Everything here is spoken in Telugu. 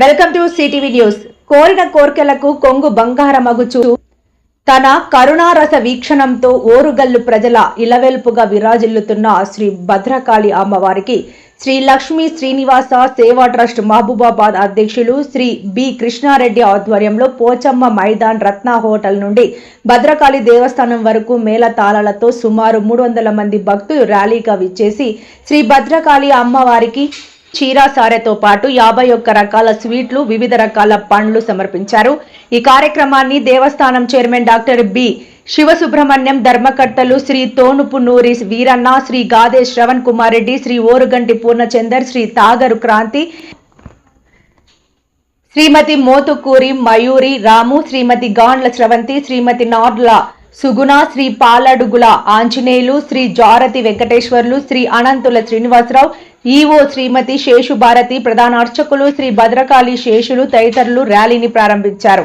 Welcome to CTV news. కోరిన కోర్కెలకు కొంగు బంగారమగుచు తన కరుణారస వీక్షణంతో ఓరుగల్లు ప్రజల ఇలవెల్పుగా విరాజిల్లుతున్న శ్రీ భద్రకాళి అమ్మవారికి శ్రీ లక్ష్మీ శ్రీనివాస సేవా ట్రస్ట్ మహబూబాబాద్ అధ్యక్షులు శ్రీ బి కృష్ణారెడ్డి ఆధ్వర్యంలో పోచమ్మ మైదాన్ రత్న హోటల్ నుండి భద్రకాళి దేవస్థానం వరకు మేళతాళాలతో సుమారు 300 మంది భక్తులు ర్యాలీగా విచ్చేసి శ్రీ భద్రకాళి అమ్మవారికి చీరాసారెతో పాటు 51 రకాల స్వీట్లు, వివిధ రకాల పండ్లు సమర్పించారు. ఈ కార్యక్రమాన్ని దేవస్థానం చైర్మన్ డాక్టర్ బి శివసుబ్రహ్మణ్యం, ధర్మకర్తలు శ్రీ తోనుపు నూరి వీరన్న, శ్రీ గాదే శ్రవణ్ కుమార్ రెడ్డి, శ్రీ ఓరుగంటి పూర్ణచందర్, శ్రీ తాగరు క్రాంతి, శ్రీమతి మోతుకూరి మయూరి రాము, శ్రీమతి గాండ్ల స్రవంతి, శ్రీమతి నార్ల సుగుణ, శ్రీ పాలడుగుల ఆంజనేయులు, శ్రీ జారతి వెంకటేశ్వర్లు, శ్రీ అనంతుల శ్రీనివాసరావు, ఈవో శ్రీమతి శేషు భారతి, ప్రధాన అర్చకులు శ్రీ భద్రకాళి శేషులు తదితరులు ర్యాలీని ప్రారంభించారు.